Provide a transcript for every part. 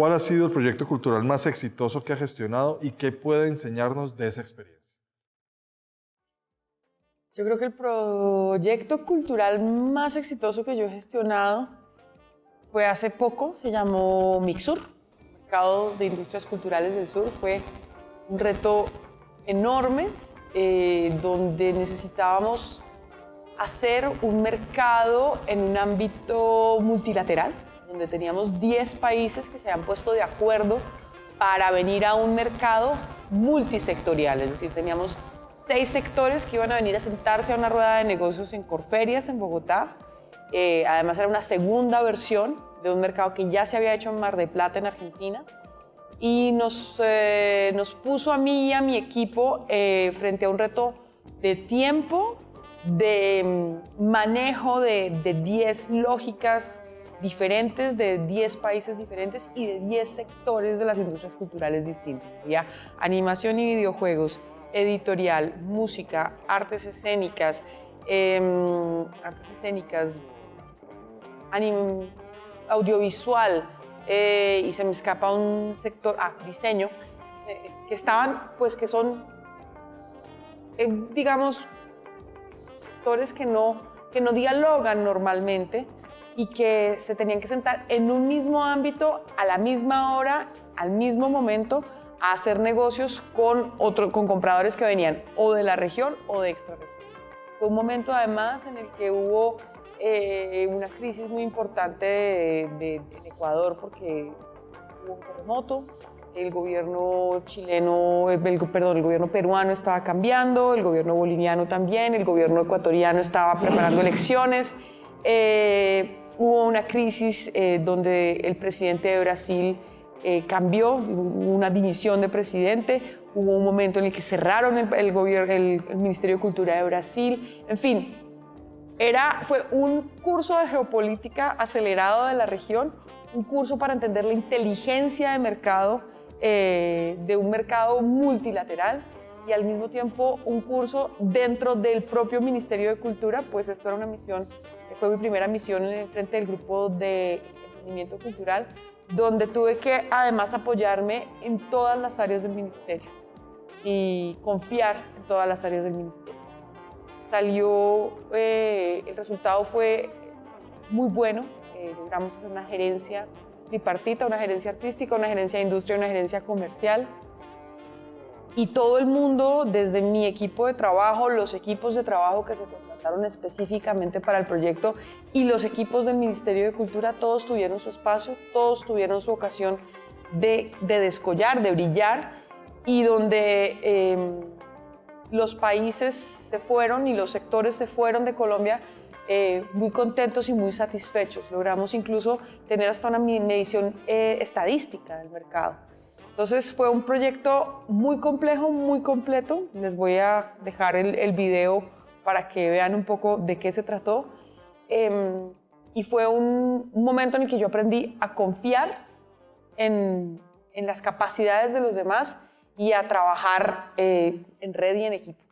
¿Cuál ha sido el proyecto cultural más exitoso que ha gestionado y qué puede enseñarnos de esa experiencia? Yo creo que el proyecto cultural más exitoso que yo he gestionado fue hace poco, se llamó Mixur, Mercado de Industrias Culturales del Sur. Fue un reto enorme donde necesitábamos hacer un mercado en un ámbito multilateral, donde teníamos 10 países que se habían puesto de acuerdo para venir a un mercado multisectorial, es decir, teníamos 6 sectores que iban a venir a sentarse a una rueda de negocios en Corferias, en Bogotá. Además era una segunda versión de un mercado que ya se había hecho en Mar del Plata, en Argentina, y nos puso a mí y a mi equipo frente a un reto de tiempo, de manejo de 10 lógicas diferentes, de 10 países diferentes y de 10 sectores de las industrias culturales distintas. Había animación y videojuegos, editorial, música, artes escénicas, audiovisual, y se me escapa un sector, diseño, que estaban, pues que son, digamos, sectores que no dialogan normalmente y que se tenían que sentar en un mismo ámbito, a la misma hora, al mismo momento, a hacer negocios con compradores que venían o de la región o de extrarregión. Fue un momento además en el que hubo una crisis muy importante en Ecuador porque hubo un terremoto, el gobierno el gobierno peruano estaba cambiando, el gobierno boliviano también, el gobierno ecuatoriano estaba preparando elecciones, hubo una crisis donde el presidente de Brasil cambió, una dimisión de presidente, hubo un momento en el que cerraron el Ministerio de Cultura de Brasil, en fin, fue un curso de geopolítica acelerado de la región, un curso para entender la inteligencia de mercado, de un mercado multilateral y al mismo tiempo un curso dentro del propio Ministerio de Cultura, pues esto era una misión, fue mi primera misión en el frente del grupo de emprendimiento cultural, donde tuve que además apoyarme en todas las áreas del ministerio y confiar en todas las áreas del ministerio. El resultado fue muy bueno, logramos hacer una gerencia tripartita, una gerencia artística, una gerencia de industria, una gerencia comercial. Y todo el mundo, desde mi equipo de trabajo, los equipos de trabajo que se contrataron específicamente para el proyecto y los equipos del Ministerio de Cultura, todos tuvieron su espacio, todos tuvieron su ocasión de descollar, de brillar, y donde los países se fueron y los sectores se fueron de Colombia muy contentos y muy satisfechos. Logramos incluso tener hasta una medición estadística del mercado. Entonces fue un proyecto muy complejo, muy completo. Les voy a dejar el video para que vean un poco de qué se trató. Y fue un momento en el que yo aprendí a confiar en las capacidades de los demás y a trabajar en red y en equipo.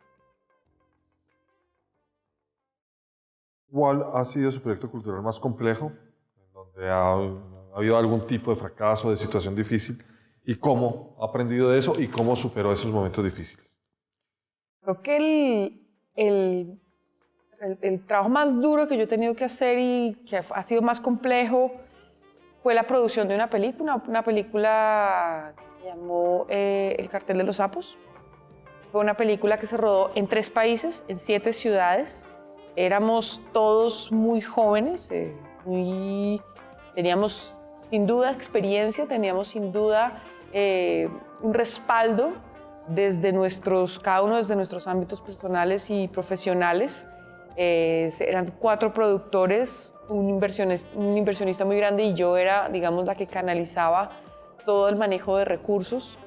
¿Cuál ha sido su proyecto cultural más complejo, en donde ha habido algún tipo de fracaso, de situación difícil, y cómo ha aprendido de eso y cómo superó esos momentos difíciles? Creo que el trabajo más duro que yo he tenido que hacer y que ha sido más complejo fue la producción de una película que se llamó El Cartel de los Sapos. Fue una película que se rodó en 3 países, en 7 ciudades. Éramos todos muy jóvenes, teníamos sin duda experiencia, teníamos sin duda un respaldo cada uno desde nuestros ámbitos personales y profesionales. Eran 4 productores, un inversionista muy grande y yo era, digamos, la que canalizaba todo el manejo de recursos.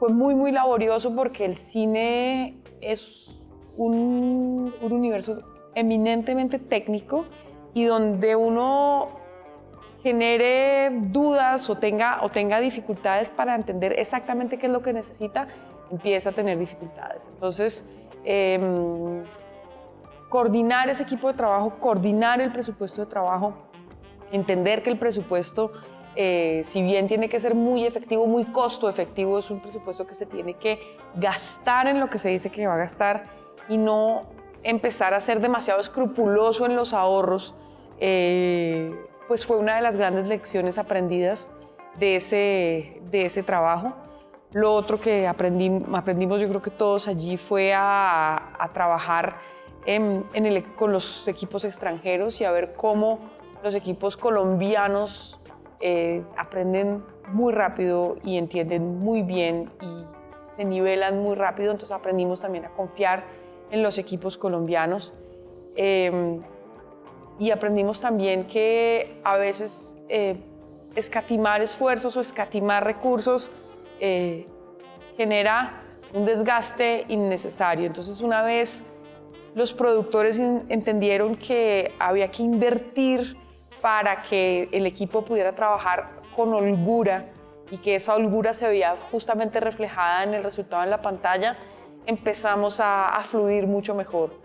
Fue muy, muy laborioso porque el cine es un universo eminentemente técnico y donde uno genere dudas o tenga dificultades para entender exactamente qué es lo que necesita, empieza a tener dificultades. Entonces, coordinar ese equipo de trabajo, coordinar el presupuesto de trabajo, entender que el presupuesto si bien tiene que ser muy efectivo, muy costo efectivo, es un presupuesto que se tiene que gastar en lo que se dice que va a gastar y no empezar a ser demasiado escrupuloso en los ahorros, pues fue una de las grandes lecciones aprendidas de ese trabajo. Lo otro que aprendimos, yo creo que todos allí, fue a trabajar con los equipos extranjeros y a ver cómo los equipos colombianos aprenden muy rápido y entienden muy bien y se nivelan muy rápido. Entonces aprendimos también a confiar en los equipos colombianos. Y aprendimos también que a veces escatimar esfuerzos o escatimar recursos genera un desgaste innecesario. Entonces, una vez los productores entendieron que había que invertir para que el equipo pudiera trabajar con holgura y que esa holgura se veía justamente reflejada en el resultado en la pantalla, empezamos a fluir mucho mejor.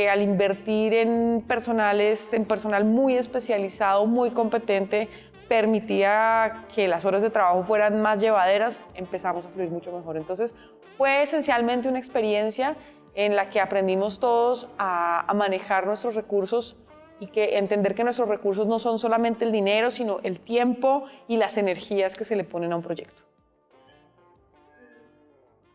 Al invertir en personal muy especializado, muy competente, permitía que las horas de trabajo fueran más llevaderas, empezamos a fluir mucho mejor. Entonces, fue esencialmente una experiencia en la que aprendimos todos a manejar nuestros recursos y entender que nuestros recursos no son solamente el dinero, sino el tiempo y las energías que se le ponen a un proyecto.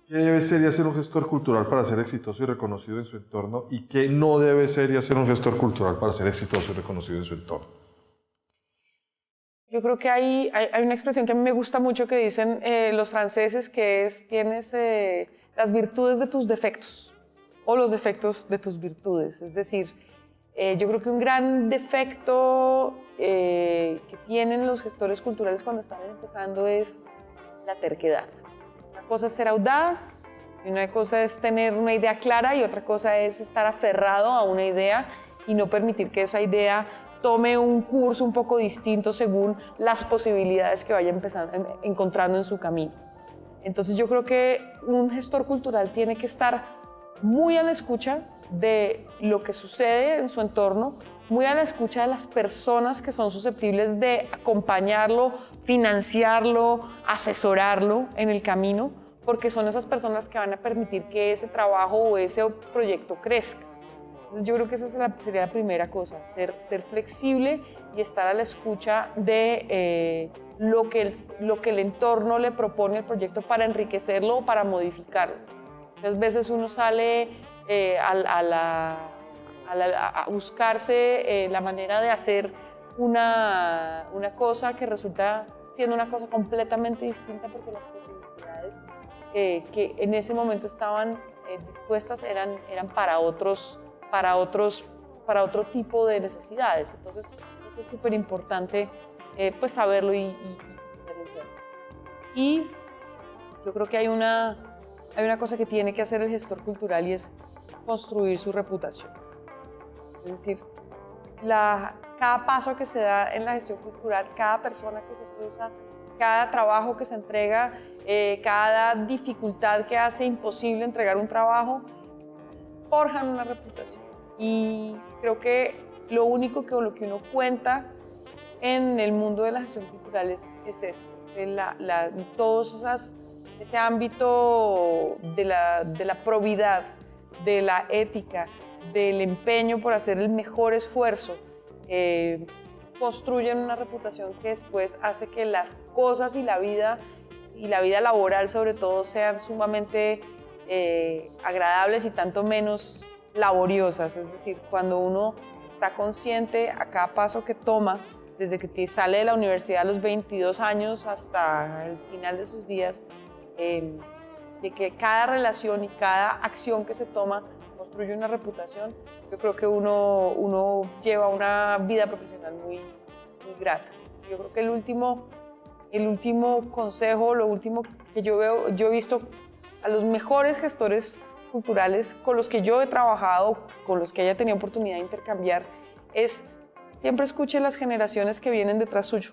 ¿Qué debe ser y hacer un gestor cultural para ser exitoso y reconocido en su entorno? ¿Y qué no debe ser y hacer un gestor cultural para ser exitoso y reconocido en su entorno? Yo creo que hay una expresión que a mí me gusta mucho que dicen los franceses, que es: tienes las virtudes de tus defectos o los defectos de tus virtudes. Es decir, yo creo que un gran defecto que tienen los gestores culturales cuando están empezando es la terquedad. Una cosa es ser audaz, y una cosa es tener una idea clara, y otra cosa es estar aferrado a una idea y no permitir que esa idea tome un curso un poco distinto según las posibilidades que vaya encontrando en su camino. Entonces yo creo que un gestor cultural tiene que estar muy a la escucha de lo que sucede en su entorno, muy a la escucha de las personas que son susceptibles de acompañarlo, financiarlo, asesorarlo en el camino, porque son esas personas que van a permitir que ese trabajo o ese proyecto crezca. Entonces yo creo que esa sería la primera cosa, ser flexible y estar a la escucha de lo que el entorno le propone al proyecto para enriquecerlo o para modificarlo. Muchas veces uno sale a buscarse la manera de hacer una cosa que resulta siendo una cosa completamente distinta, porque las posibilidades que en ese momento estaban dispuestas eran para otro tipo de necesidades. Entonces es súper importante pues saberlo y tenerlo en cuenta. Y yo creo que hay una cosa que tiene que hacer el gestor cultural, y es construir su reputación. Es decir, cada paso que se da en la gestión cultural, cada persona que se cruza, cada trabajo que se entrega, cada dificultad que hace imposible entregar un trabajo, forjan una reputación. Y creo que lo único con lo que uno cuenta en el mundo de la gestión cultural es eso, es todo ese ámbito de la probidad, de la ética, del empeño por hacer el mejor esfuerzo. Construyen una reputación que después hace que las cosas y la vida laboral sobre todo sean sumamente agradables y tanto menos laboriosas. Es decir, cuando uno está consciente a cada paso que toma, desde que sale de la universidad a los 22 años hasta el final de sus días, de que cada relación y cada acción que se toma construye una reputación, yo creo que uno lleva una vida profesional muy, muy grata. Yo creo que el último consejo, lo último que yo he visto a los mejores gestores culturales con los que yo he trabajado, con los que haya tenido oportunidad de intercambiar, es: siempre escuche las generaciones que vienen detrás suyo.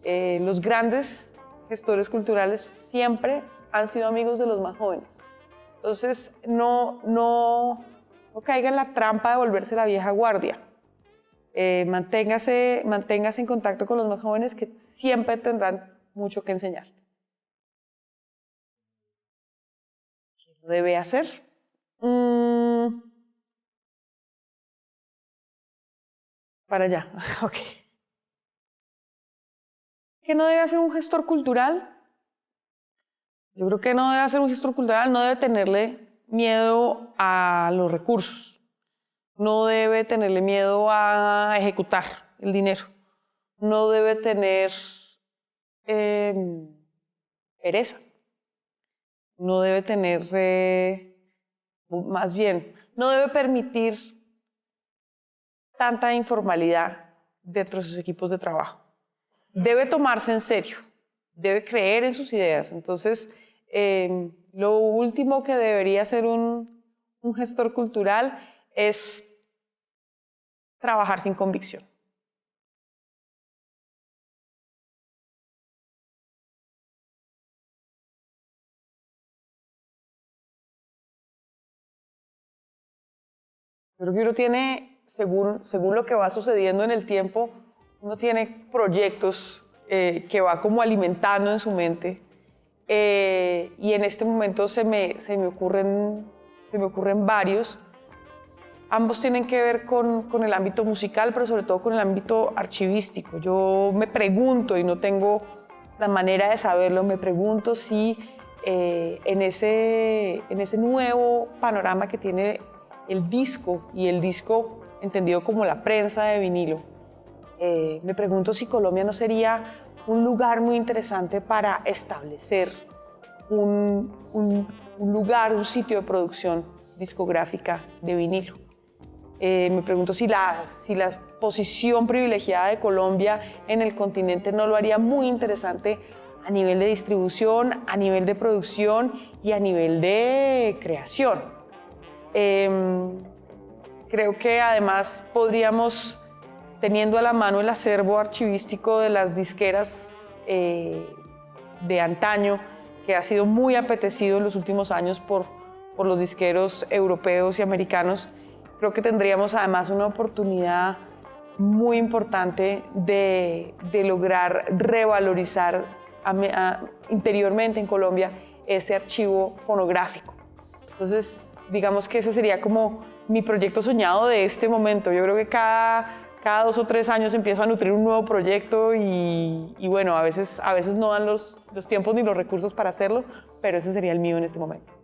Los grandes gestores culturales siempre han sido amigos de los más jóvenes. Entonces, no caiga en la trampa de volverse la vieja guardia. manténgase en contacto con los más jóvenes que siempre tendrán mucho que enseñar. ¿Qué debe hacer? Para allá, ok. ¿Qué no debe hacer un gestor cultural? Yo creo que no debe hacer un gestor cultural, no debe tenerle miedo a los recursos, no debe tenerle miedo a ejecutar el dinero, no debe tener pereza, no debe tener, más bien, no debe permitir tanta informalidad dentro de sus equipos de trabajo. Debe tomarse en serio, debe creer en sus ideas. Entonces, lo último que debería hacer un gestor cultural es trabajar sin convicción. Creo que uno tiene, según lo que va sucediendo en el tiempo, uno tiene proyectos que va como alimentando en su mente. Y en este momento se me ocurren varios. Ambos tienen que ver con el ámbito musical, pero sobre todo con el ámbito archivístico. Yo me pregunto, y no tengo la manera de saberlo, me pregunto si en ese nuevo panorama que tiene el disco, y el disco entendido como la prensa de vinilo, me pregunto si Colombia no sería un lugar muy interesante para establecer un lugar, un sitio de producción discográfica de vinilo. Me pregunto si la posición privilegiada de Colombia en el continente no lo haría muy interesante a nivel de distribución, a nivel de producción y a nivel de creación. Creo que además podríamos, teniendo a la mano el acervo archivístico de las disqueras de antaño, que ha sido muy apetecido en los últimos años por los disqueros europeos y americanos, creo que tendríamos además una oportunidad muy importante de lograr revalorizar interiormente en Colombia ese archivo fonográfico. Entonces, digamos que ese sería como mi proyecto soñado de este momento. Yo creo que cada 2 o 3 años empiezo a nutrir un nuevo proyecto y bueno, a veces no dan los tiempos ni los recursos para hacerlo, pero ese sería el mío en este momento.